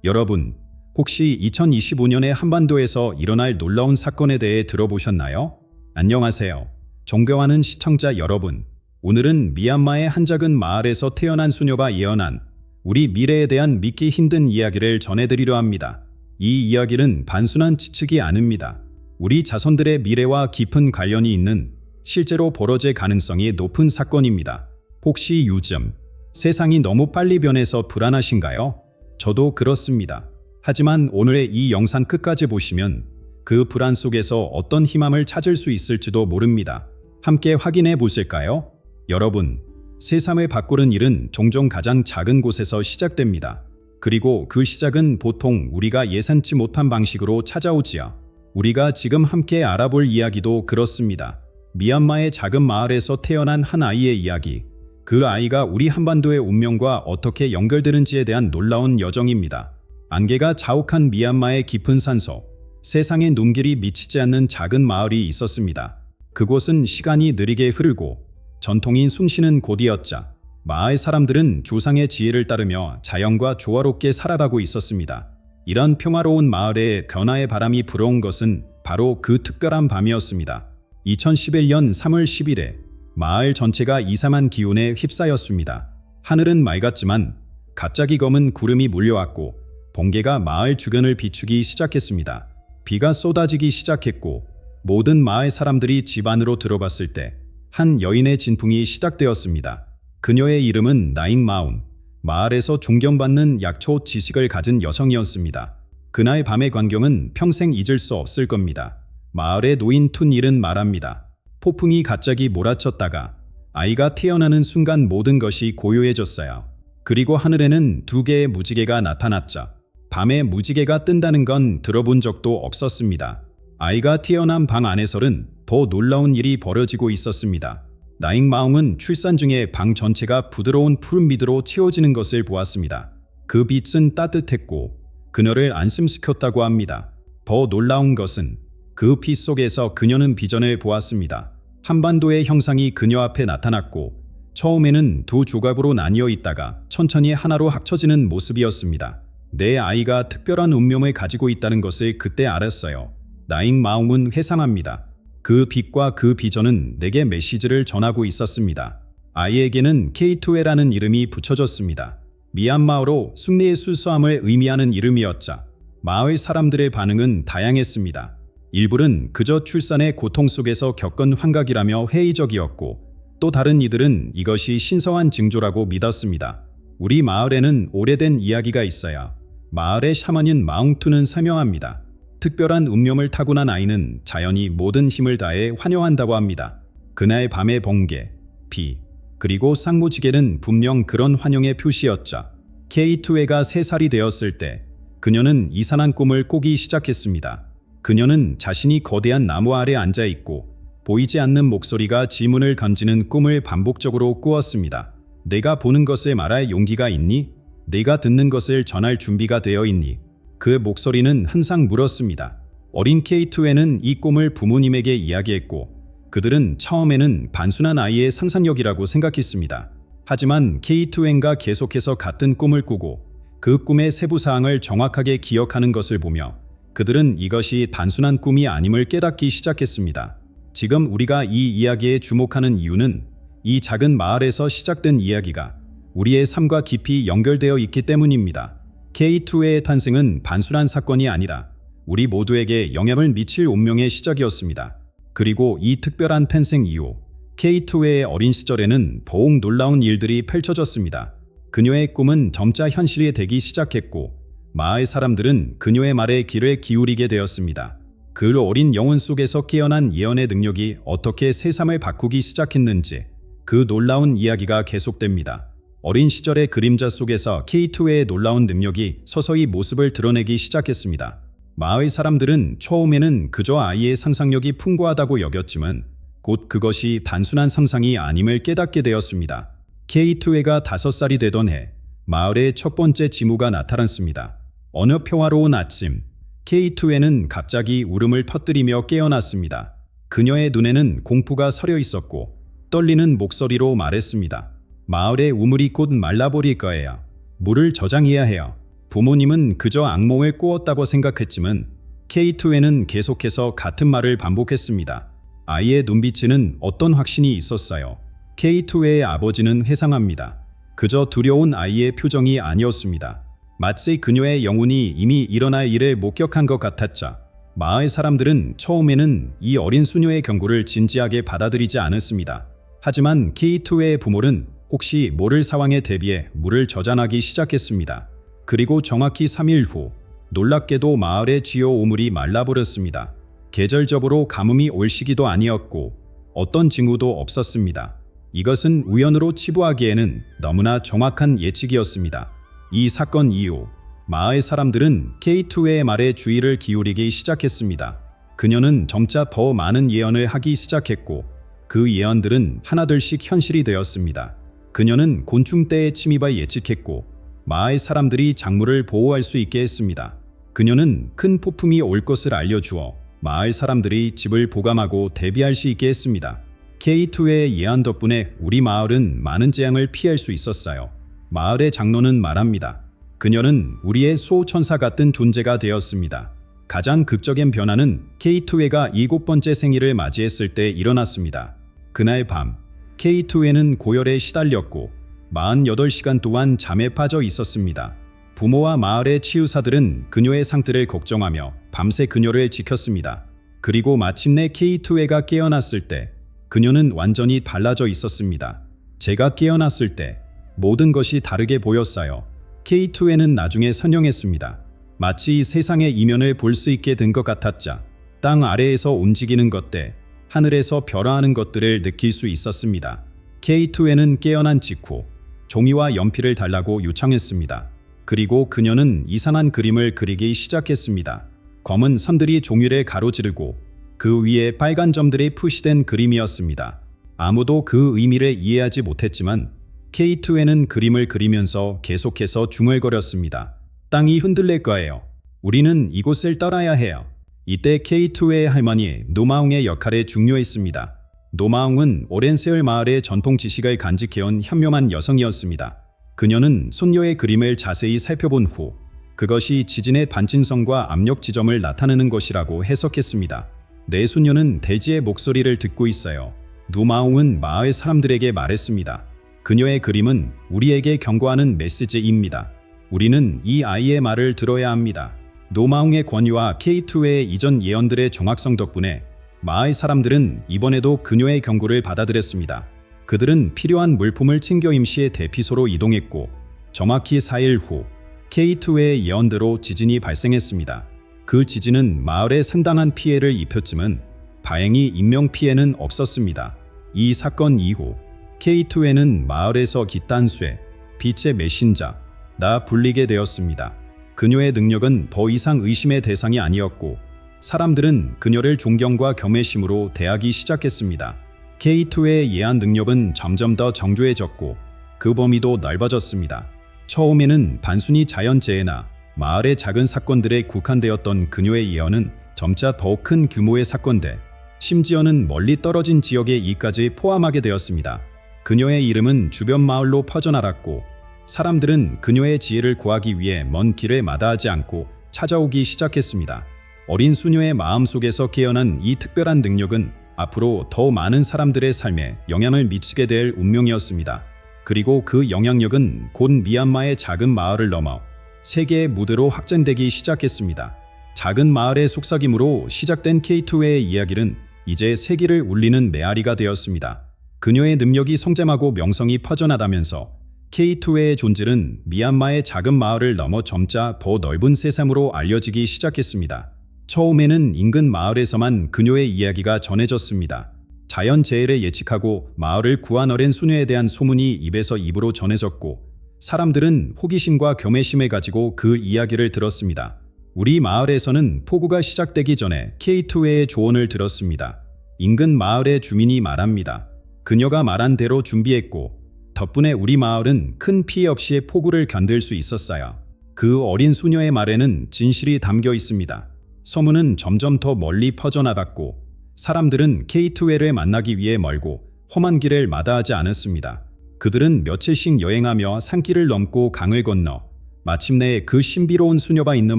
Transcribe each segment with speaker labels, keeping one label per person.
Speaker 1: 여러분, 혹시 2025년에 한반도에서 일어날 놀라운 사건에 대해 들어보셨나요? 안녕하세요. 존경하는 시청자 여러분. 오늘은 미얀마의 한 작은 마을에서 태어난 수녀가 예언한 우리 미래에 대한 믿기 힘든 이야기를 전해드리려 합니다. 이 이야기는 단순한 추측이 아닙니다. 우리 자손들의 미래와 깊은 관련이 있는 실제로 벌어질 가능성이 높은 사건입니다. 혹시 요즘 세상이 너무 빨리 변해서 불안하신가요? 저도 그렇습니다. 하지만 오늘의 이 영상 끝까지 보시면 그 불안 속에서 어떤 희망을 찾을 수 있을지도 모릅니다. 함께 확인해 보실까요? 여러분, 세상을 바꾸는 일은 종종 가장 작은 곳에서 시작됩니다. 그리고 그 시작은 보통 우리가 예상치 못한 방식으로 찾아오지요. 우리가 지금 함께 알아볼 이야기도 그렇습니다. 미얀마의 작은 마을에서 태어난 한 아이의 이야기. 그 아이가 우리 한반도의 운명과 어떻게 연결되는지에 대한 놀라운 여정입니다. 안개가 자욱한 미얀마의 깊은 산속, 세상의 눈길이 미치지 않는 작은 마을이 있었습니다. 그곳은 시간이 느리게 흐르고 전통이 숨쉬는 곳이었자 마을 사람들은 조상의 지혜를 따르며 자연과 조화롭게 살아가고 있었습니다. 이런 평화로운 마을에 변화의 바람이 불어온 것은 바로 그 특별한 밤이었습니다. 2011년 3월 10일에 마을 전체가 이상한 기온에 휩싸였습니다. 하늘은 맑았지만 갑자기 검은 구름이 몰려왔고 번개가 마을 주변을 비추기 시작했습니다. 비가 쏟아지기 시작했고 모든 마을 사람들이 집 안으로 들어갔을 때 한 여인의 진풍이 시작되었습니다. 그녀의 이름은 나잉마운, 마을에서 존경받는 약초 지식을 가진 여성이었습니다. 그날 밤의 광경은 평생 잊을 수 없을 겁니다. 마을의 노인 툰일은 말합니다. 폭풍이 갑자기 몰아쳤다가 아이가 태어나는 순간 모든 것이 고요해졌어요. 그리고 하늘에는 두 개의 무지개가 나타났죠. 밤에 무지개가 뜬다는 건 들어본 적도 없었습니다. 아이가 태어난 방 안에서는 더 놀라운 일이 벌어지고 있었습니다. 나잉마웅은 출산 중에 방 전체가 부드러운 푸른빛으로 채워지는 것을 보았습니다. 그 빛은 따뜻했고 그녀를 안심시켰다고 합니다. 더 놀라운 것은 그 빛 속에서 그녀는 비전을 보았습니다. 한반도의 형상이 그녀 앞에 나타났고 처음에는 두 조각으로 나뉘어 있다가 천천히 하나로 합쳐지는 모습이었습니다. 내 아이가 특별한 운명을 가지고 있다는 것을 그때 알았어요. 나잉마웅은 회상합니다. 그 빛과 그 비전은 내게 메시지를 전하고 있었습니다. 아이에게는 K2A라는 이름이 붙여졌습니다. 미얀마어로 승리의 수수함을 의미하는 이름이었자 마을 사람들의 반응은 다양했습니다. 일부는 그저 출산의 고통 속에서 겪은 환각이라며 회의적이었고 또 다른 이들은 이것이 신성한 징조라고 믿었습니다. 우리 마을에는 오래된 이야기가 있어요. 마을의 샤먼인 마웅투는 설명합니다. 특별한 운명을 타고난 아이는 자연이 모든 힘을 다해 환영한다고 합니다. 그날 밤의 번개, 비, 그리고 쌍무지개는 분명 그런 환영의 표시였죠. K2A가 3살이 되었을 때 그녀는 이상한 꿈을 꾸기 시작했습니다. 그녀는 자신이 거대한 나무 아래 앉아있고 보이지 않는 목소리가 질문을 던지는 꿈을 반복적으로 꾸었습니다. 내가 보는 것을 말할 용기가 있니? 내가 듣는 것을 전할 준비가 되어 있니? 그 목소리는 항상 물었습니다. 어린 K2A는 이 꿈을 부모님에게 이야기했고 그들은 처음에는 단순한 아이의 상상력이라고 생각했습니다. 하지만 K2A가 계속해서 같은 꿈을 꾸고 그 꿈의 세부 사항을 정확하게 기억하는 것을 보며 그들은 이것이 단순한 꿈이 아님을 깨닫기 시작했습니다. 지금 우리가 이 이야기에 주목하는 이유는 이 작은 마을에서 시작된 이야기가 우리의 삶과 깊이 연결되어 있기 때문입니다. K2A의 탄생은 단순한 사건이 아니라 우리 모두에게 영향을 미칠 운명의 시작이었습니다. 그리고 이 특별한 탄생 이후 K2A의 어린 시절에는 더욱 놀라운 일들이 펼쳐졌습니다. 그녀의 꿈은 점차 현실이 되기 시작했고 마을 사람들은 그녀의 말에 귀를 기울이게 되었습니다. 그 어린 영혼 속에서 깨어난 예언의 능력이 어떻게 세상을 바꾸기 시작했는지 그 놀라운 이야기가 계속됩니다. 어린 시절의 그림자 속에서 K2A의 놀라운 능력이 서서히 모습을 드러내기 시작했습니다. 마을 사람들은 처음에는 그저 아이의 상상력이 풍부하다고 여겼지만 곧 그것이 단순한 상상이 아님을 깨닫게 되었습니다. K2A가 5살이 되던 해 마을의 첫 번째 징후가 나타났습니다. 어느 평화로운 아침 K2A는 갑자기 울음을 터뜨리며 깨어났습니다. 그녀의 눈에는 공포가 서려 있었고 떨리는 목소리로 말했습니다. 마을의 우물이 곧 말라버릴 거예요. 물을 저장해야 해요. 부모님은 그저 악몽을 꾸었다고 생각했지만 K2에는 계속해서 같은 말을 반복했습니다. 아이의 눈빛에는 어떤 확신이 있었어요. K2의 아버지는 회상합니다. 그저 두려운 아이의 표정이 아니었습니다. 마치 그녀의 영혼이 이미 일어날 일을 목격한 것 같았죠. 마을 사람들은 처음에는 이 어린 수녀의 경고를 진지하게 받아들이지 않았습니다. 하지만 K2의 부모는 혹시 모를 상황에 대비해 물을 저장하기 시작했습니다. 그리고 정확히 3일 후 놀랍게도 마을의 주요 우물이 말라버렸습니다. 계절적으로 가뭄이 올 시기도 아니었고 어떤 징후도 없었습니다. 이것은 우연으로 치부하기에는 너무나 정확한 예측이었습니다. 이 사건 이후 마을 사람들은 K2의 말에 주의를 기울이기 시작했습니다. 그녀는 점차 더 많은 예언을 하기 시작했고 그 예언들은 하나둘씩 현실이 되었습니다. 그녀는 곤충떼의 침입을 예측했고 마을 사람들이 작물을 보호할 수 있게 했습니다. 그녀는 큰 폭풍이 올 것을 알려주어 마을 사람들이 집을 보강하고 대비할 수 있게 했습니다. K2의 예언 덕분에 우리 마을은 많은 재앙을 피할 수 있었어요. 마을의 장로는 말합니다. 그녀는 우리의 수호천사 같은 존재가 되었습니다. 가장 극적인 변화는 K2회가 7번째 생일을 맞이했을 때 일어났습니다. 그날 밤 K2회는 고열에 시달렸고 48시간 동안 잠에 빠져 있었습니다. 부모와 마을의 치유사들은 그녀의 상태를 걱정하며 밤새 그녀를 지켰습니다. 그리고 마침내 K2회가 깨어났을 때 그녀는 완전히 달라져 있었습니다. 제가 깨어났을 때 모든 것이 다르게 보였어요. K2회는 나중에 선영했습니다. 마치 세상의 이면을 볼 수 있게 된 것 같았자 땅 아래에서 움직이는 것들, 하늘에서 변화하는 것들을 느낄 수 있었습니다. K2회는 깨어난 직후 종이와 연필을 달라고 요청했습니다. 그리고 그녀는 이상한 그림을 그리기 시작했습니다. 검은 선들이 종이를 가로지르고 그 위에 빨간 점들이 푸시된 그림이었습니다. 아무도 그 의미를 이해하지 못했지만 K2회는 그림을 그리면서 계속해서 중얼거렸습니다. 땅이 흔들릴 거예요. 우리는 이곳을 떠나야 해요. 이때 K2회의 할머니 노마웅의 역할이 중요했습니다. 노마웅은 오랜 세월 마을의 전통 지식을 간직해온 현명한 여성이었습니다. 그녀는 손녀의 그림을 자세히 살펴본 후 그것이 지진의 반진성과 압력 지점을 나타내는 것이라고 해석했습니다. 내 손녀는 대지의 목소리를 듣고 있어요. 노마웅은 마을 사람들에게 말했습니다. 그녀의 그림은 우리에게 경고하는 메시지입니다. 우리는 이 아이의 말을 들어야 합니다. 노마웅의 권유와 K2회의 이전 예언들의 정확성 덕분에 마을 사람들은 이번에도 그녀의 경고를 받아들였습니다. 그들은 필요한 물품을 챙겨 임시의 대피소로 이동했고 정확히 4일 후 K2회의 예언대로 지진이 발생했습니다. 그 지진은 마을에 상당한 피해를 입혔지만 다행히 인명피해는 없었습니다. 이 사건 이후 K2회는 마을에서 기탄쇠, 빛의 메신저, 나 불리게 되었습니다. 그녀의 능력은 더 이상 의심의 대상이 아니었고 사람들은 그녀를 존경과 경외심으로 대하기 시작했습니다. K2회의 예언 능력은 점점 더 정교해졌고 그 범위도 넓어졌습니다. 처음에는 단순히 자연재해나 마을의 작은 사건들에 국한되었던 그녀의 예언은 점차 더 큰 규모의 사건들, 심지어는 멀리 떨어진 지역의 이까지 포함하게 되었습니다. 그녀의 이름은 주변 마을로 퍼져나갔고 사람들은 그녀의 지혜를 구하기 위해 먼 길을 마다하지 않고 찾아오기 시작했습니다. 어린 수녀의 마음속에서 깨어난 이 특별한 능력은 앞으로 더 많은 사람들의 삶에 영향을 미치게 될 운명이었습니다. 그리고 그 영향력은 곧 미얀마의 작은 마을을 넘어 세계의 무대로 확장되기 시작했습니다. 작은 마을의 속삭임으로 시작된 K2회의 이야기는 이제 세계를 울리는 메아리가 되었습니다. 그녀의 능력이 성장하고 명성이 퍼져나가면서 K2회의 존재는 미얀마의 작은 마을을 넘어 점차 더 넓은 세상으로 알려지기 시작했습니다. 처음에는 인근 마을에서만 그녀의 이야기가 전해졌습니다. 자연재해를 예측하고 마을을 구한 어린 소녀에 대한 소문이 입에서 입으로 전해졌고 사람들은 호기심과 경외심을 가지고 그 이야기를 들었습니다. 우리 마을에서는 폭우가 시작되기 전에 K2회의 조언을 들었습니다. 인근 마을의 주민이 말합니다. 그녀가 말한 대로 준비했고 덕분에 우리 마을은 큰 피해 없이 폭우를 견딜 수 있었어요. 그 어린 소녀의 말에는 진실이 담겨 있습니다. 소문은 점점 더 멀리 퍼져나갔고 사람들은 K2회를 만나기 위해 멀고 험한 길을 마다하지 않았습니다. 그들은 며칠씩 여행하며 산길을 넘고 강을 건너 마침내 그 신비로운 수녀가 있는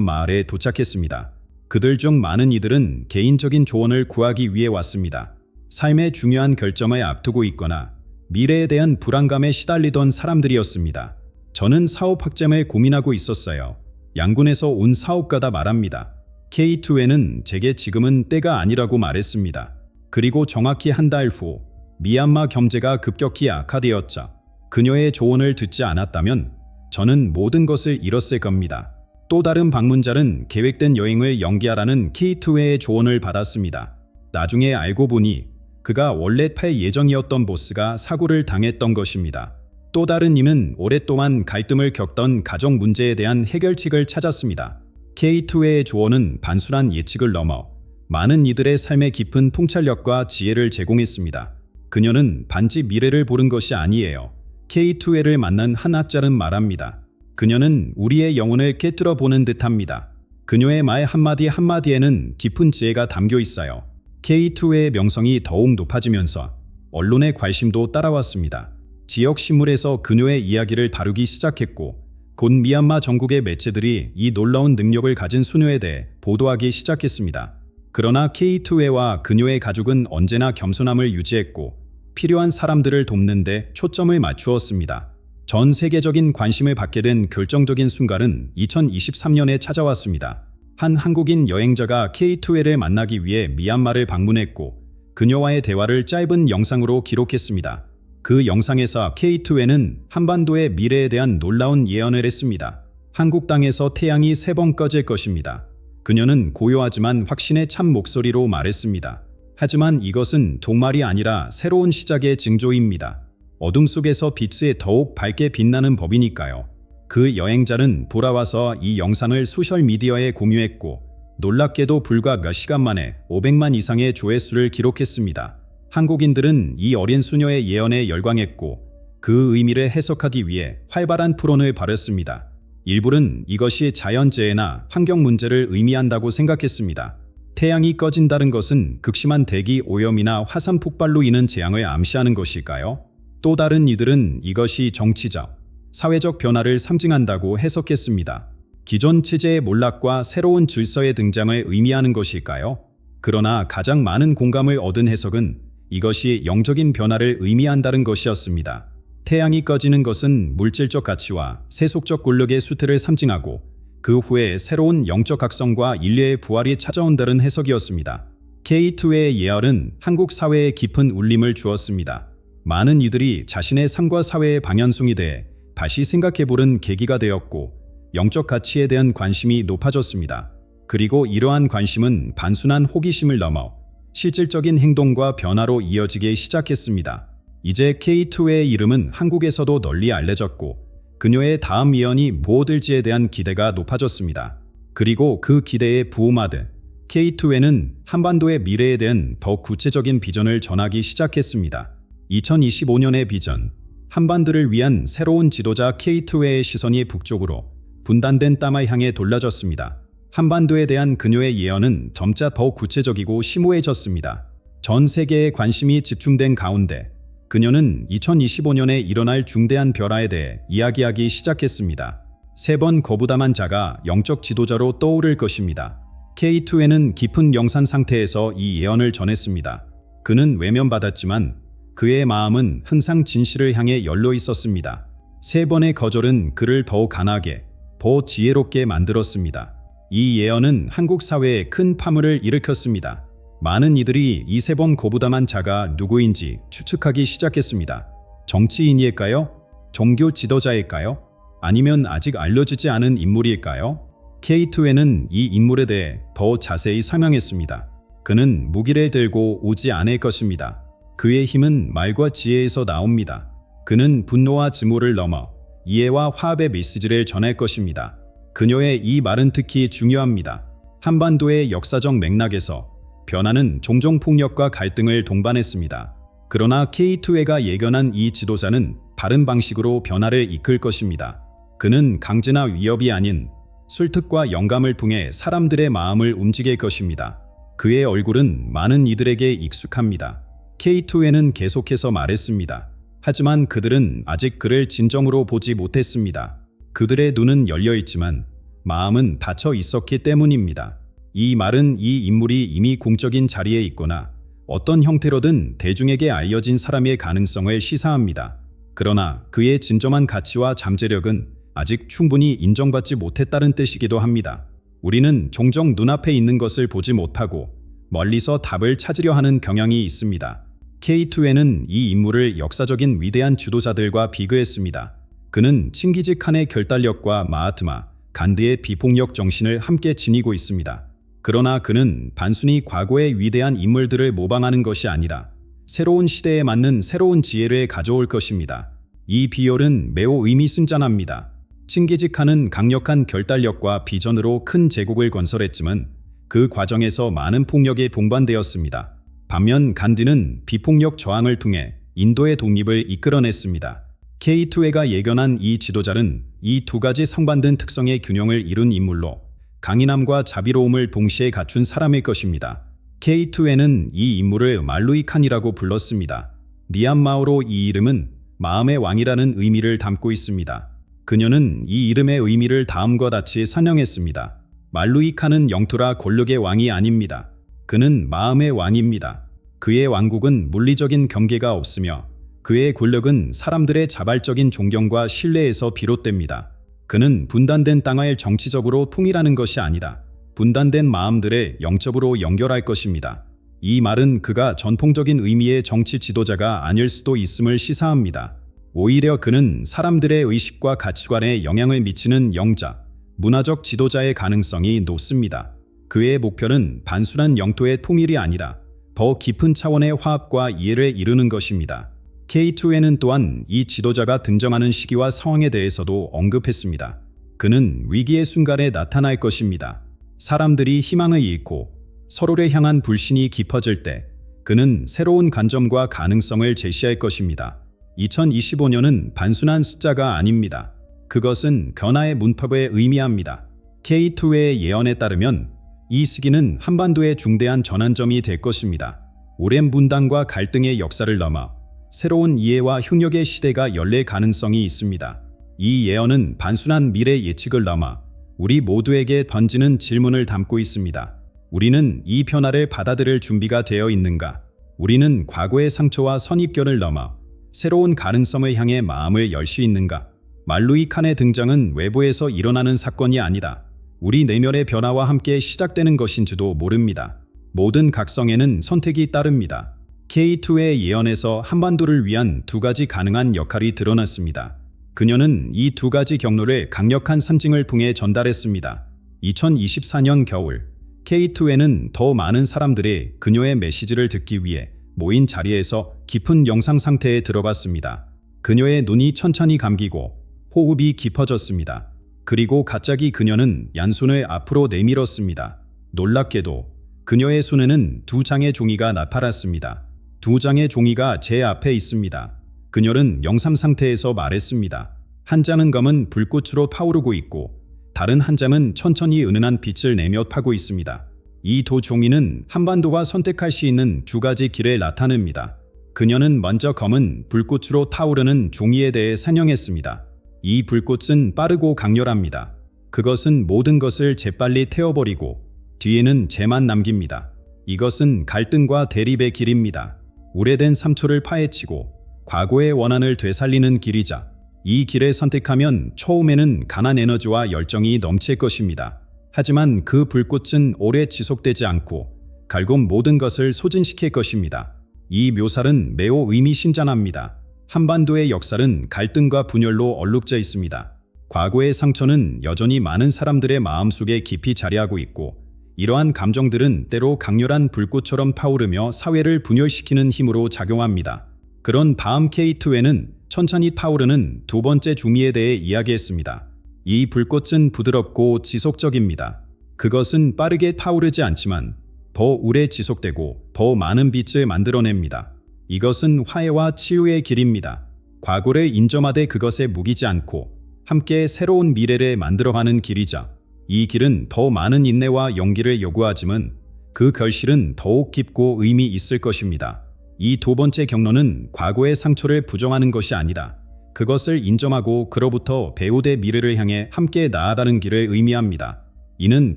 Speaker 1: 마을에 도착했습니다. 그들 중 많은 이들은 개인적인 조언을 구하기 위해 왔습니다. 삶의 중요한 결정을 앞두고 있거나 미래에 대한 불안감에 시달리던 사람들이었습니다. 저는 사업 확장을 고민하고 있었어요. 양군에서 온 사업가다 말합니다. K2에는 제게 지금은 때가 아니라고 말했습니다. 그리고 정확히 한 달 후 미얀마 경제가 급격히 악화되었죠. 그녀의 조언을 듣지 않았다면 저는 모든 것을 잃었을 겁니다. 또 다른 방문자는 계획된 여행을 연기하라는 K2의 조언을 받았습니다. 나중에 알고 보니 그가 원래 팔 예정이었던 보스가 사고를 당했던 것입니다. 또 다른 님은 오랫동안 갈등을 겪던 가정 문제에 대한 해결책을 찾았습니다. K2의 조언은 단순한 예측을 넘어 많은 이들의 삶의 깊은 통찰력과 지혜를 제공했습니다. 그녀는 단지 미래를 보는 것이 아니에요. K2를 만난 한 학자는 말합니다. 그녀는 우리의 영혼을 깨뜨려 보는 듯합니다. 그녀의 말 한마디 한마디에는 깊은 지혜가 담겨 있어요. K2의 명성이 더욱 높아지면서 언론의 관심도 따라왔습니다. 지역 신문에서 그녀의 이야기를 다루기 시작했고 곧 미얀마 전국의 매체들이 이 놀라운 능력을 가진 수녀에 대해 보도하기 시작했습니다. 그러나 K2와 그녀의 가족은 언제나 겸손함을 유지했고 필요한 사람들을 돕는 데 초점을 맞추었습니다. 전 세계적인 관심을 받게 된 결정적인 순간은 2023년에 찾아왔습니다. 한 한국인 여행자가 K2를 만나기 위해 미얀마를 방문했고 그녀와의 대화를 짧은 영상으로 기록했습니다. 그 영상에서 K2는 한반도의 미래에 대한 놀라운 예언을 했습니다. 한국 땅에서 태양이 3번 꺼질 것입니다. 그녀는 고요하지만 확신의 참 목소리로 말했습니다. 하지만 이것은 종말이 아니라 새로운 시작의 징조입니다. 어둠 속에서 빛이 더욱 밝게 빛나는 법이니까요. 그 여행자는 돌아와서 이 영상을 소셜미디어에 공유했고 놀랍게도 불과 몇 시간 만에 500만 이상의 조회수를 기록했습니다. 한국인들은 이 어린 수녀의 예언에 열광했고 그 의미를 해석하기 위해 활발한 토론을 벌였습니다. 일부는 이것이 자연재해나 환경 문제를 의미한다고 생각했습니다. 태양이 꺼진다는 것은 극심한 대기 오염이나 화산 폭발로 인한 재앙을 암시하는 것일까요? 또 다른 이들은 이것이 정치적, 사회적 변화를 상징한다고 해석했습니다. 기존 체제의 몰락과 새로운 질서의 등장을 의미하는 것일까요? 그러나 가장 많은 공감을 얻은 해석은 이것이 영적인 변화를 의미한다는 것이었습니다. 태양이 꺼지는 것은 물질적 가치와 세속적 권력의 쇠퇴를 상징하고 그 후에 새로운 영적 각성과 인류의 부활이 찾아온다는 해석이었습니다. K2의 예언은 한국 사회에 깊은 울림을 주었습니다. 많은 이들이 자신의 삶과 사회의 방향성에 대해 다시 생각해보는 계기가 되었고 영적 가치에 대한 관심이 높아졌습니다. 그리고 이러한 관심은 단순한 호기심을 넘어 실질적인 행동과 변화로 이어지기 시작했습니다. 이제 K2의 이름은 한국에서도 널리 알려졌고 그녀의 다음 예언이 무엇일지에 대한 기대가 높아졌습니다. 그리고 그 기대에 부응하듯 K2는 한반도의 미래에 대한 더 구체적인 비전을 전하기 시작했습니다. 2025년의 비전, 한반도를 위한 새로운 지도자 K2의 시선이 북쪽으로 분단된 땅을 향해 돌려졌습니다. 한반도에 대한 그녀의 예언은 점차 더욱 구체적이고 심오해졌습니다. 전 세계의 관심이 집중된 가운데 그녀는 2025년에 일어날 중대한 변화에 대해 이야기하기 시작했습니다. 3번 거부담한 자가 영적 지도자로 떠오를 것입니다. K2는 깊은 영산 상태에서 이 예언을 전했습니다. 그는 외면받았지만 그의 마음은 항상 진실을 향해 열려 있었습니다. 3번의 거절은 그를 더욱 강하게, 더 지혜롭게 만들었습니다. 이 예언은 한국 사회에 큰 파문을 일으켰습니다. 많은 이들이 이 3번 거부담한 자가 누구인지 추측하기 시작했습니다. 정치인일까요? 종교 지도자일까요? 아니면 아직 알려지지 않은 인물일까요? K2는 이 인물에 대해 더 자세히 설명했습니다. 그는 무기를 들고 오지 않을 것입니다. 그의 힘은 말과 지혜에서 나옵니다. 그는 분노와 증오를 넘어 이해와 화합의 메시지를 전할 것입니다. 그녀의 이 말은 특히 중요합니다. 한반도의 역사적 맥락에서 변화는 종종 폭력과 갈등을 동반했습니다. 그러나 K2가 예견한 이 지도자는 다른 방식으로 변화를 이끌 것입니다. 그는 강제나 위협이 아닌 설득과 영감을 통해 사람들의 마음을 움직일 것입니다. 그의 얼굴은 많은 이들에게 익숙합니다. K2는 계속해서 말했습니다. 하지만 그들은 아직 그를 진정으로 보지 못했습니다. 그들의 눈은 열려 있지만 마음은 닫혀 있었기 때문입니다. 이 말은 이 인물이 이미 공적인 자리에 있거나 어떤 형태로든 대중에게 알려진 사람의 가능성을 시사합니다. 그러나 그의 진정한 가치와 잠재력은 아직 충분히 인정받지 못했다는 뜻이기도 합니다. 우리는 종종 눈앞에 있는 것을 보지 못하고 멀리서 답을 찾으려 하는 경향이 있습니다. K2N은 이 인물을 역사적인 위대한 지도자들과 비교했습니다. 그는 칭기즈 칸의 결단력과 마하트마, 간디의 비폭력 정신을 함께 지니고 있습니다. 그러나 그는 단순히 과거의 위대한 인물들을 모방하는 것이 아니라 새로운 시대에 맞는 새로운 지혜를 가져올 것입니다. 이 비율은 매우 의미심장합니다. 칭기즈 칸은 강력한 결단력과 비전으로 큰 제국을 건설했지만 그 과정에서 많은 폭력에 동반되었습니다. 반면 간디는 비폭력 저항을 통해 인도의 독립을 이끌어냈습니다. K2N가 예견한 이 지도자는 이 두 가지 상반된 특성의 균형을 이룬 인물로 강인함과 자비로움을 동시에 갖춘 사람일 것입니다. K2N은 이 인물을 말루이 칸이라고 불렀습니다. 미얀마어로 이 이름은 마음의 왕이라는 의미를 담고 있습니다. 그녀는 이 이름의 의미를 다음과 같이 설명했습니다. 말루이 칸은 영토라 권력의 왕이 아닙니다. 그는 마음의 왕입니다. 그의 왕국은 물리적인 경계가 없으며 그의 권력은 사람들의 자발적인 존경과 신뢰에서 비롯됩니다. 그는 분단된 땅을 정치적으로 통일하는 것이 아니라 분단된 마음들을 영적으로 연결할 것입니다. 이 말은 그가 전통적인 의미의 정치 지도자가 아닐 수도 있음을 시사합니다. 오히려 그는 사람들의 의식과 가치관에 영향을 미치는 영자, 문화적 지도자의 가능성이 높습니다. 그의 목표는 단순한 영토의 통일이 아니라 더 깊은 차원의 화합과 이해를 이루는 것입니다. K2N은 또한 이 지도자가 등장하는 시기와 상황에 대해서도 언급했습니다. 그는 위기의 순간에 나타날 것입니다. 사람들이 희망을 잃고 서로를 향한 불신이 깊어질 때 그는 새로운 관점과 가능성을 제시할 것입니다. 2025년은 단순한 숫자가 아닙니다. 그것은 변화의 문법을 의미합니다. K2의 예언에 따르면 이 시기는 한반도의 중대한 전환점이 될 것입니다. 오랜 분단과 갈등의 역사를 넘어 새로운 이해와 협력의 시대가 열릴 가능성이 있습니다. 이 예언은 단순한 미래 예측을 넘어 우리 모두에게 던지는 질문을 담고 있습니다. 우리는 이 변화를 받아들일 준비가 되어 있는가? 우리는 과거의 상처와 선입견을 넘어 새로운 가능성을 향해 마음을 열 수 있는가? 말루이 칸의 등장은 외부에서 일어나는 사건이 아니라 우리 내면의 변화와 함께 시작되는 것인지도 모릅니다. 모든 각성에는 선택이 따릅니다. K2의 예언에서 한반도를 위한 두 가지 가능한 역할이 드러났습니다. 그녀는 이 두 가지 경로를 강력한 상징을 통해 전달했습니다. 2024년 겨울, K2N은 더 많은 사람들이 그녀의 메시지를 듣기 위해 모인 자리에서 깊은 영상 상태에 들어갔습니다. 그녀의 눈이 천천히 감기고 호흡이 깊어졌습니다. 그리고 갑자기 그녀는 양손을 앞으로 내밀었습니다. 놀랍게도 그녀의 손에는 두 장의 종이가 나타났습니다. 두 장의 종이가 제 앞에 있습니다. 그녀는 영상 상태에서 말했습니다. 한 장은 검은 불꽃으로 타오르고 있고 다른 한 장은 천천히 은은한 빛을 내며 타고 있습니다. 이 두 종이는 한반도가 선택할 수 있는 두 가지 길을 나타냅니다. 그녀는 먼저 검은 불꽃으로 타오르는 종이에 대해 설명했습니다. 이 불꽃은 빠르고 강렬합니다. 그것은 모든 것을 재빨리 태워버리고 뒤에는 재만 남깁니다. 이것은 갈등과 대립의 길입니다. 오래된 상처를 파헤치고 과거의 원한을 되살리는 길이자 이 길을 선택하면 처음에는 강한 에너지와 열정이 넘칠 것입니다. 하지만 그 불꽃은 오래 지속되지 않고 결국 모든 것을 소진시킬 것입니다. 이 묘사는 매우 의미심장합니다. 한반도의 역사는 갈등과 분열로 얼룩져 있습니다. 과거의 상처는 여전히 많은 사람들의 마음속에 깊이 자리하고 있고 이러한 감정들은 때로 강렬한 불꽃처럼 타오르며 사회를 분열시키는 힘으로 작용합니다. 그런 다음 K2N은 천천히 타오르는 두 번째 종이에 대해 이야기했습니다. 이 불꽃은 부드럽고 지속적입니다. 그것은 빠르게 타오르지 않지만 더 오래 지속되고 더 많은 빛을 만들어냅니다. 이것은 화해와 치유의 길입니다. 과거를 인정하되 그것에 묵이지 않고 함께 새로운 미래를 만들어가는 길이자 이 길은 더 많은 인내와 용기를 요구하지만 그 결실은 더욱 깊고 의미 있을 것입니다. 이 두 번째 경로는 과거의 상처를 부정하는 것이 아니라 그것을 인정하고 그로부터 배우대 미래를 향해 함께 나아가는 길을 의미합니다. 이는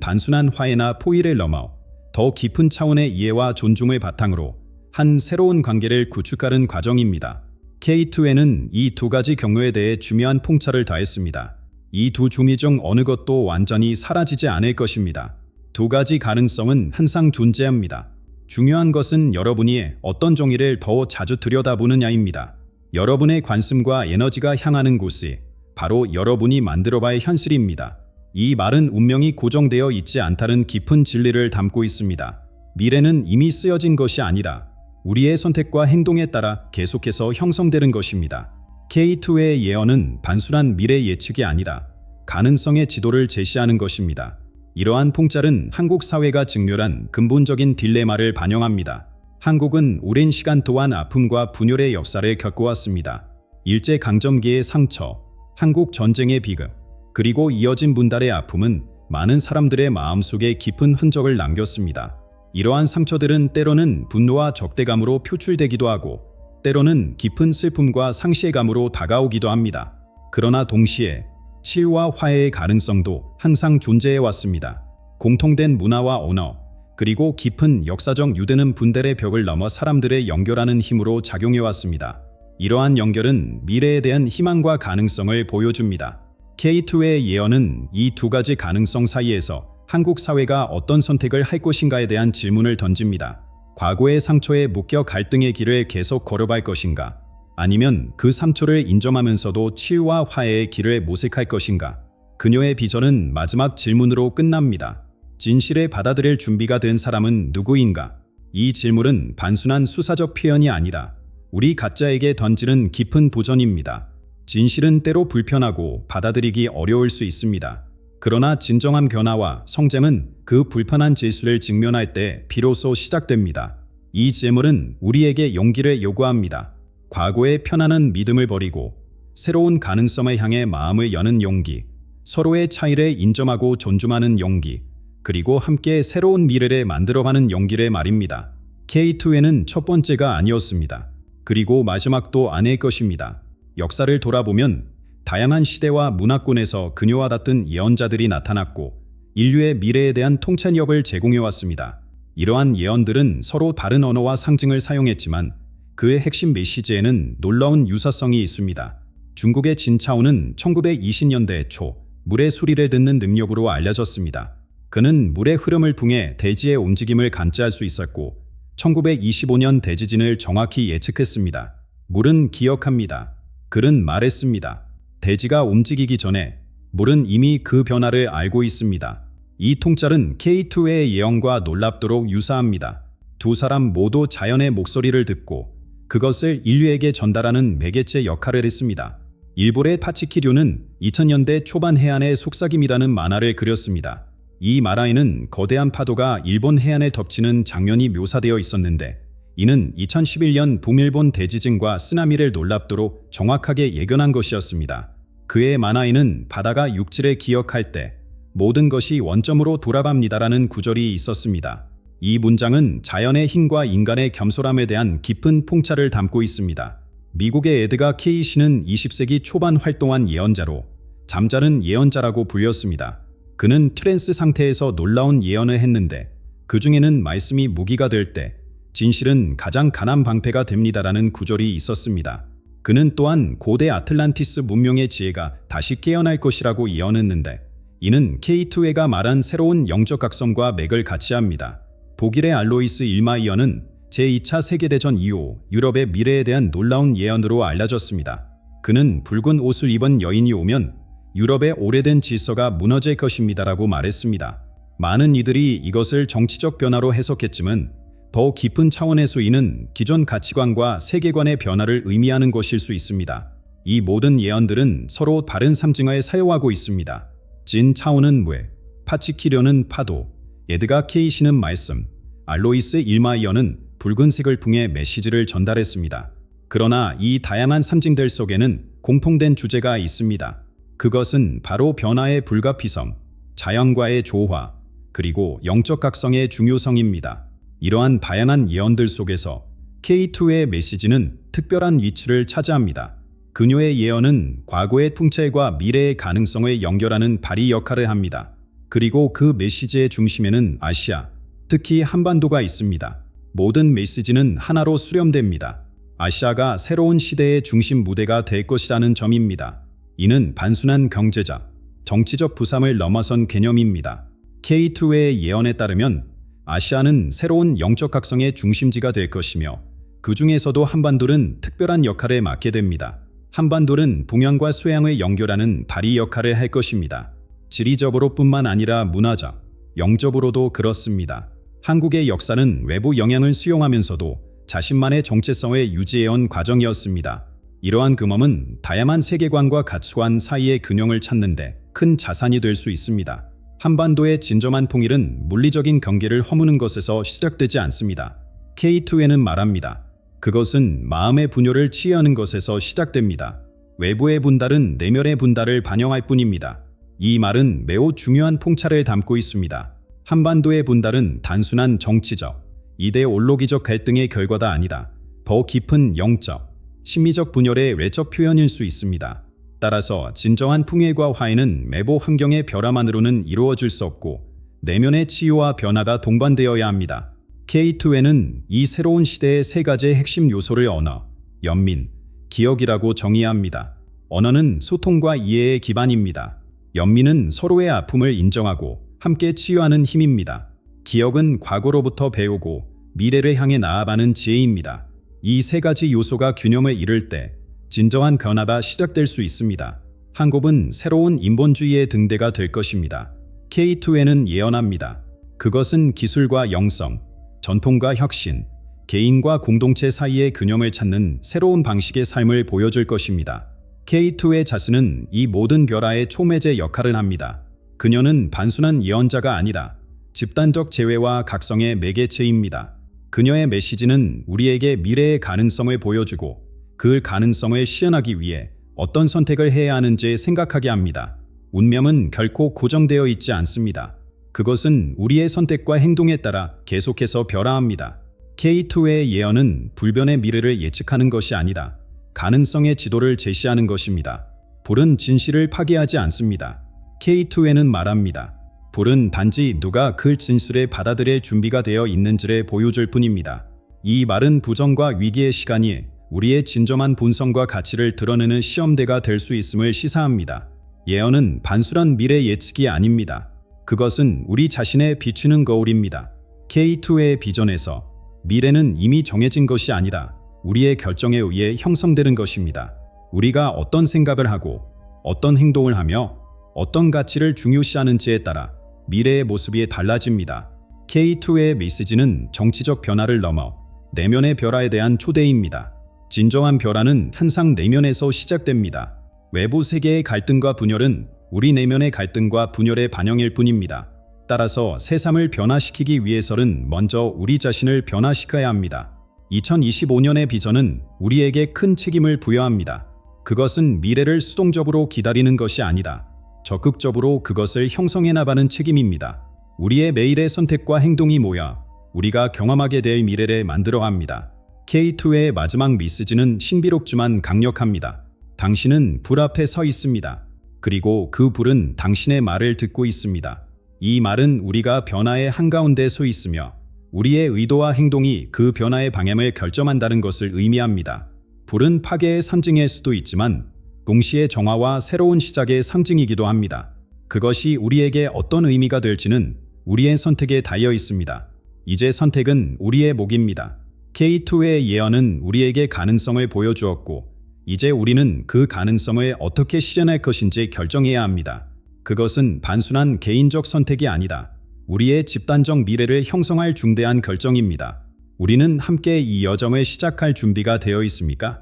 Speaker 1: 단순한 화해나 포위를 넘어 더 깊은 차원의 이해와 존중을 바탕으로 한 새로운 관계를 구축하는 과정입니다. K2N은 이 두 가지 경로에 대해 중요한 통찰을 다했습니다. 이 두 중의 중 어느 것도 완전히 사라지지 않을 것입니다. 두 가지 가능성은 항상 존재합니다. 중요한 것은 여러분이 어떤 종이를 더 자주 들여다보느냐입니다. 여러분의 관심과 에너지가 향하는 곳이 바로 여러분이 만들어봐야 현실입니다. 이 말은 운명이 고정되어 있지 않다는 깊은 진리를 담고 있습니다. 미래는 이미 쓰여진 것이 아니라 우리의 선택과 행동에 따라 계속해서 형성되는 것입니다. K2의 예언은 단순한 미래 예측이 아니라 가능성의 지도를 제시하는 것입니다. 이러한 통찰은 한국 사회가 직면한 근본적인 딜레마를 반영합니다. 한국은 오랜 시간 동안 아픔과 분열의 역사를 겪어왔습니다. 일제강점기의 상처, 한국 전쟁의 비극, 그리고 이어진 분달의 아픔은 많은 사람들의 마음속에 깊은 흔적을 남겼습니다. 이러한 상처들은 때로는 분노와 적대감으로 표출되기도 하고 때로는 깊은 슬픔과 상실감으로 다가오기도 합니다. 그러나 동시에 치유와 화해의 가능성도 항상 존재해 왔습니다. 공통된 문화와 언어, 그리고 깊은 역사적 유대는 분달의 벽을 넘어 사람들을 연결하는 힘으로 작용해 왔습니다. 이러한 연결은 미래에 대한 희망과 가능성을 보여줍니다. K2의 예언은 이 두 가지 가능성 사이에서 한국 사회가 어떤 선택을 할 것인가에 대한 질문을 던집니다. 과거의 상처에 묶여 갈등의 길을 계속 걸어갈 것인가? 아니면 그 상처를 인정하면서도 치유와 화해의 길을 모색할 것인가? 그녀의 비전은 마지막 질문으로 끝납니다. 진실을 받아들일 준비가 된 사람은 누구인가? 이 질문은 단순한 수사적 표현이 아니라 우리 각자에게 던지는 깊은 도전입니다. 진실은 때로 불편하고 받아들이기 어려울 수 있습니다. 그러나 진정한 변화와 성장은 그 불편한 진실을 직면할 때 비로소 시작됩니다. 이 질문은 우리에게 용기를 요구합니다. 과거의 편안한 믿음을 버리고 새로운 가능성을 향해 마음을 여는 용기, 서로의 차이를 인정하고 존중하는 용기, 그리고 함께 새로운 미래를 만들어가는 용기를 말입니다. K2에는 첫 번째가 아니었습니다. 그리고 마지막도 아닐 것입니다. 역사를 돌아보면 다양한 시대와 문화권에서 그녀와 같은 예언자들이 나타났고 인류의 미래에 대한 통찰력을 제공해왔습니다. 이러한 예언들은 서로 다른 언어와 상징을 사용했지만 그의 핵심 메시지에는 놀라운 유사성이 있습니다. 중국의 진차오는 1920년대 초 물의 소리를 듣는 능력으로 알려졌습니다. 그는 물의 흐름을 통해 대지의 움직임을 감지할 수 있었고 1925년 대지진을 정확히 예측했습니다. 물은 기억합니다. 그는 말했습니다. 대지가 움직이기 전에 물은 이미 그 변화를 알고 있습니다. 이 통찰은 K2의 예언과 놀랍도록 유사합니다. 두 사람 모두 자연의 목소리를 듣고 그것을 인류에게 전달하는 매개체 역할을 했습니다. 일본의 파치키료는 2000년대 초반 해안의 속삭임이라는 만화를 그렸습니다. 이 만화에는 거대한 파도가 일본 해안을 덮치는 장면이 묘사되어 있었는데 이는 2011년 북일본 대지진과 쓰나미를 놀랍도록 정확하게 예견한 것이었습니다. 그의 만화에는 바다가 육지를 기억할 때 모든 것이 원점으로 돌아갑니다라는 구절이 있었습니다. 이 문장은 자연의 힘과 인간의 겸손함에 대한 깊은 통찰을 담고 있습니다. 미국의 에드가 케이시는 20세기 초반 활동한 예언자로 잠자는 예언자라고 불렸습니다. 그는 트랜스 상태에서 놀라운 예언을 했는데 그 중에는 말씀이 무기가 될 때 진실은 가장 강한 방패가 됩니다라는 구절이 있었습니다. 그는 또한 고대 아틀란티스 문명의 지혜가 다시 깨어날 것이라고 예언했는데 이는 K2회가 말한 새로운 영적 각성과 맥을 같이 합니다. 독일의 알로이스 일마이어는 제2차 세계대전 이후 유럽의 미래에 대한 놀라운 예언으로 알려졌습니다. 그는 붉은 옷을 입은 여인이 오면 유럽의 오래된 질서가 무너질 것입니다라고 말했습니다. 많은 이들이 이것을 정치적 변화로 해석했지만 더 깊은 차원에서 이는 기존 가치관과 세계관의 변화를 의미하는 것일 수 있습니다. 이 모든 예언들은 서로 다른 상징을 사용하고 있습니다. 진 차오는 물, 파치키료는 파도, 에드가 케이시는 말씀, 알로이스 일마이어는 붉은색을 통해 메시지를 전달했습니다. 그러나 이 다양한 상징들 속에는 공통된 주제가 있습니다. 그것은 바로 변화의 불가피성, 자연과의 조화, 그리고 영적 각성의 중요성입니다. 이러한 다양한 예언들 속에서 K2의 메시지는 특별한 위치를 차지합니다. 그녀의 예언은 과거의 풍채와 미래의 가능성을 연결하는 발이 역할을 합니다. 그리고 그 메시지의 중심에는 아시아, 특히 한반도가 있습니다. 모든 메시지는 하나로 수렴됩니다. 아시아가 새로운 시대의 중심 무대가 될 것이라는 점입니다. 이는 단순한 경제적, 정치적 부담을 넘어선 개념입니다. K2의 예언에 따르면 아시아는 새로운 영적 각성의 중심지가 될 것이며 그 중에서도 한반도는 특별한 역할을 맡게 됩니다. 한반도는 동양과 서양을 연결하는 다리 역할을 할 것입니다. 지리적으로뿐만 아니라 문화적, 영적으로도 그렇습니다. 한국의 역사는 외부 영향을 수용하면서도 자신만의 정체성을 유지해온 과정이었습니다. 이러한 경험은 다양한 세계관과 가치관 사이의 균형을 찾는 데 큰 자산이 될 수 있습니다. 한반도의 진정한 통일은 물리적인 경계를 허무는 것에서 시작되지 않습니다. K2에는 말합니다. 그것은 마음의 분열을 치유하는 것에서 시작됩니다. 외부의 분달은 내면의 분달을 반영할 뿐입니다. 이 말은 매우 중요한 통찰을 담고 있습니다. 한반도의 분달은 단순한 정치적, 이데올로기적 갈등의 결과가 아니다. 더 깊은 영적, 심리적 분열의 외적 표현일 수 있습니다. 따라서 진정한 풍요와 화해는 외부 환경의 변화만으로는 이루어질 수 없고 내면의 치유와 변화가 동반되어야 합니다. K2에는 이 새로운 시대의 세 가지의 핵심 요소를 언어, 연민, 기억이라고 정의합니다. 언어는 소통과 이해의 기반입니다. 연민은 서로의 아픔을 인정하고 함께 치유하는 힘입니다. 기억은 과거로부터 배우고 미래를 향해 나아가는 지혜입니다. 이 세 가지 요소가 균형을 이룰 때 진정한 변화가 시작될 수 있습니다. 한국은 새로운 인본주의의 등대가 될 것입니다. K2에는 예언합니다. 그것은 기술과 영성, 전통과 혁신, 개인과 공동체 사이의 균형을 찾는 새로운 방식의 삶을 보여줄 것입니다. K2의 자신은 이 모든 변화의 초매제 역할을 합니다. 그녀는 단순한 예언자가 아니라 집단적 재회와 각성의 매개체입니다. 그녀의 메시지는 우리에게 미래의 가능성을 보여주고 그 가능성을 실현하기 위해 어떤 선택을 해야 하는지 생각하게 합니다. 운명은 결코 고정되어 있지 않습니다. 그것은 우리의 선택과 행동에 따라 계속해서 변화합니다. K2의 예언은 불변의 미래를 예측하는 것이 아니라 가능성의 지도를 제시하는 것입니다. 불은 진실을 파괴하지 않습니다. K2에는 말합니다. 불은 단지 누가 그 진실을 받아들일 준비가 되어 있는지를 보여줄 뿐입니다. 이 말은 부정과 위기의 시간이 우리의 진정한 본성과 가치를 드러내는 시험대가 될 수 있음을 시사합니다. 예언은 단순한 미래 예측이 아닙니다. 그것은 우리 자신에 비추는 거울입니다. K2의 비전에서 미래는 이미 정해진 것이 아니라 우리의 결정에 의해 형성되는 것입니다. 우리가 어떤 생각을 하고 어떤 행동을 하며 어떤 가치를 중요시하는지에 따라 미래의 모습이 달라집니다. K2의 메시지는 정치적 변화를 넘어 내면의 변화에 대한 초대입니다. 진정한 변화는 항상 내면에서 시작됩니다. 외부 세계의 갈등과 분열은 우리 내면의 갈등과 분열의 반영일 뿐입니다. 따라서 세상을 변화시키기 위해서는 먼저 우리 자신을 변화시켜야 합니다. 2025년의 비전은 우리에게 큰 책임을 부여합니다. 그것은 미래를 수동적으로 기다리는 것이 아니다. 적극적으로 그것을 형성해 나가는 책임입니다. 우리의 매일의 선택과 행동이 모여 우리가 경험하게 될 미래를 만들어 합니다. K2의 마지막 메시지는 신비롭지만 강력합니다. 당신은 불 앞에 서 있습니다. 그리고 그 불은 당신의 말을 듣고 있습니다. 이 말은 우리가 변화의 한가운데 서 있으며 우리의 의도와 행동이 그 변화의 방향을 결정한다는 것을 의미합니다. 불은 파괴의 상징일 수도 있지만 동시에 정화와 새로운 시작의 상징이기도 합니다. 그것이 우리에게 어떤 의미가 될지는 우리의 선택에 달려 있습니다. 이제 선택은 우리의 몫입니다. K2의 예언은 우리에게 가능성을 보여주었고 이제 우리는 그 가능성을 어떻게 실현할 것인지 결정해야 합니다. 그것은 단순한 개인적 선택이 아니다. 우리의 집단적 미래를 형성할 중대한 결정입니다. 우리는 함께 이 여정을 시작할 준비가 되어 있습니까?